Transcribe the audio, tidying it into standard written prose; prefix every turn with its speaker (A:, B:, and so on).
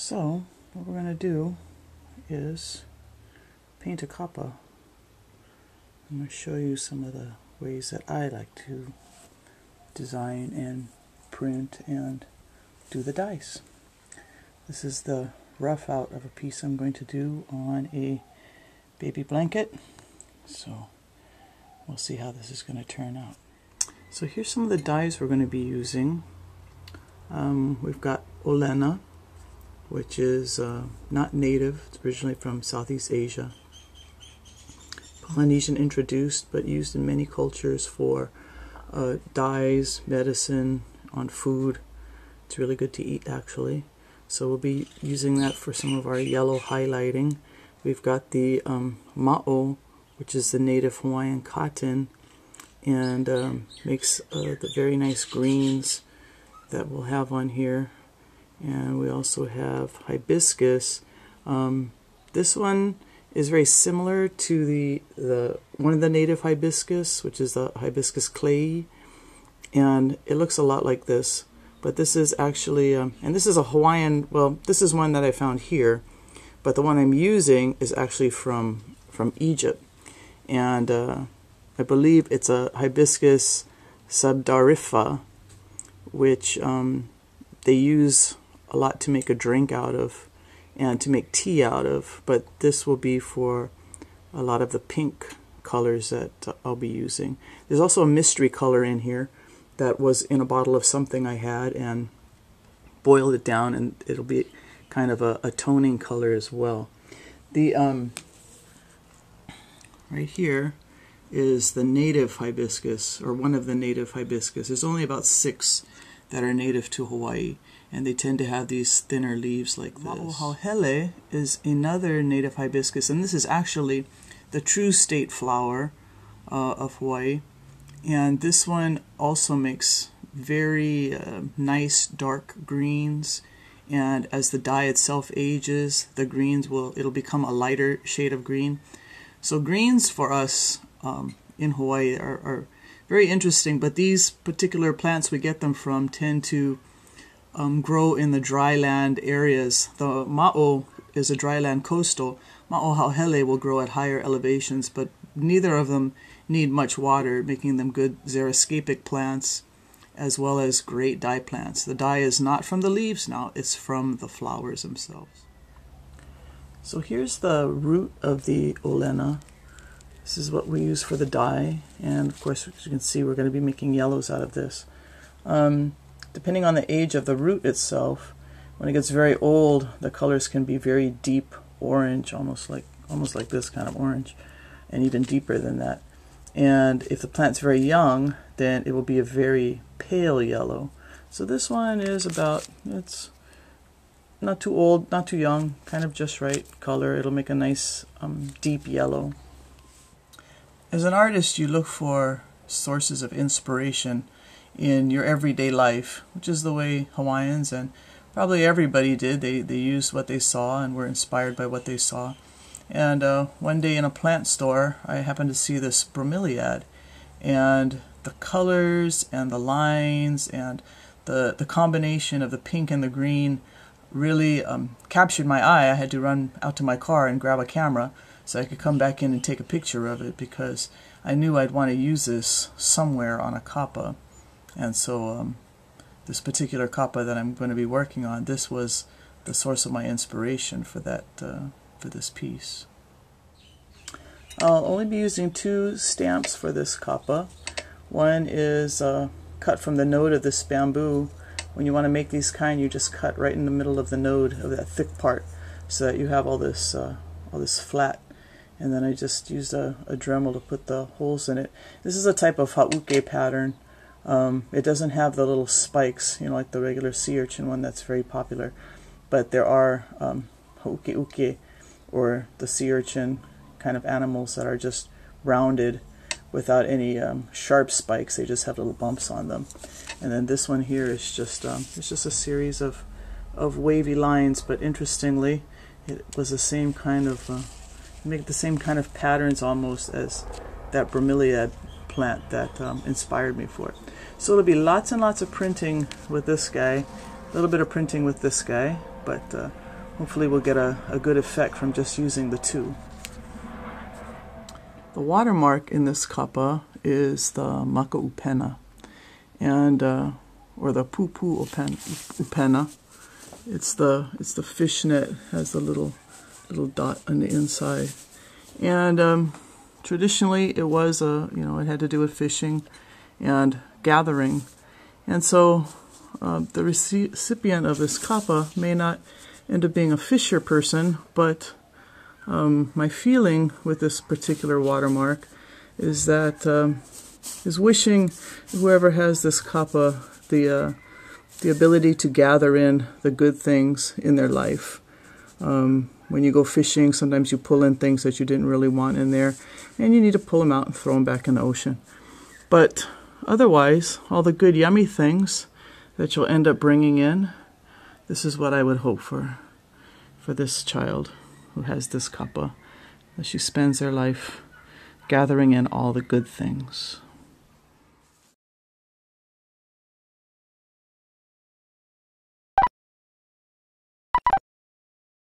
A: So what we're going to do is paint a kappa. I'm going to show you some of the ways that I like to design and print and do the dies. This is the rough out of a piece I'm going to do on a baby blanket. So we'll see how this is going to turn out. So here's some of the dies we're going to be using. We've got Olena, which is not native. It's originally from Southeast Asia. Polynesian introduced, but used in many cultures for dyes, medicine, on food. It's really good to eat, actually. So we'll be using that for some of our yellow highlighting. We've got the ma'o, which is the native Hawaiian cotton, and makes the very nice greens that we'll have on here. And we also have hibiscus. This one is very similar to the one of the native hibiscus, which is the hibiscus clayi, and it looks a lot like this. But this is actually, and this is a Hawaiian, well, this is one that I found here, but the one I'm using is actually from Egypt. And I believe it's a hibiscus subdarifa, which they use a lot to make a drink out of and to make tea out of, but this will be for a lot of the pink colors that I'll be using. There's also a mystery color in here that was in a bottle of something I had and boiled it down, and it'll be kind of a toning color as well. The right here is the native hibiscus, or one of the native hibiscus. There's only about 6 that are native to Hawaii, and they tend to have these thinner leaves like this. Ma'ohauhele is another native hibiscus, and this is actually the true state flower of Hawaii. And this one also makes very nice dark greens, and as the dye itself ages, the greens it'll become a lighter shade of green. So greens for us in Hawaii are very interesting, but these particular plants we get them from tend to grow in the dryland areas. The ma'o is a dryland coastal. Ma'ohauhele will grow at higher elevations, but neither of them need much water, making them good xeriscapic plants as well as great dye plants. The dye is not from the leaves now, it's from the flowers themselves. So here's the root of the Olena. This is what we use for the dye, and of course, as you can see, we're going to be making yellows out of this. Depending on the age of the root itself, when it gets very old, the colors can be very deep orange, almost like this kind of orange, and even deeper than that. And if the plant's very young, then it will be a very pale yellow. So this one is it's not too old, not too young, kind of just right color. It'll make a nice deep yellow. As an artist, you look for sources of inspiration in your everyday life, which is the way Hawaiians and probably everybody did. They used what they saw and were inspired by what they saw. And one day in a plant store, I happened to see this bromeliad, and the colors and the lines and the combination of the pink and the green really captured my eye. I had to run out to my car and grab a camera so I could come back in and take a picture of it, because I knew I'd want to use this somewhere on a kappa. And so this particular kappa that I'm going to be working on, this was the source of my inspiration for that for this piece. I'll only be using 2 stamps for this kappa. One is cut from the node of this bamboo. When you want to make these kind, you just cut right in the middle of the node of that thick part, so that you have all this flat. And then I just used a Dremel to put the holes in it. This is a type of hauke pattern. It doesn't have the little spikes, like the regular sea urchin one that's very popular. But there are hauke, or the sea urchin kind of animals that are just rounded without any sharp spikes. They just have little bumps on them. And then this one here is just it's just a series of wavy lines, but interestingly, it was the same kind of make the same kind of patterns almost as that bromeliad plant that inspired me for it. So it'll be lots and lots of printing with this guy, a little bit of printing with this guy, but hopefully we'll get a good effect from just using the two. The watermark in this kapa is the makaupena, and or the pupu upena. It's the fishnet, has the little dot on the inside, and traditionally it was it had to do with fishing and gathering, and so the recipient of this kapa may not end up being a fisher person, but my feeling with this particular watermark is that is wishing whoever has this kapa the ability to gather in the good things in their life. When you go fishing, sometimes you pull in things that you didn't really want in there, and you need to pull them out and throw them back in the ocean. But otherwise, all the good, yummy things that you'll end up bringing in, this is what I would hope for this child who has this kapa, that she spends their life gathering in all the good things.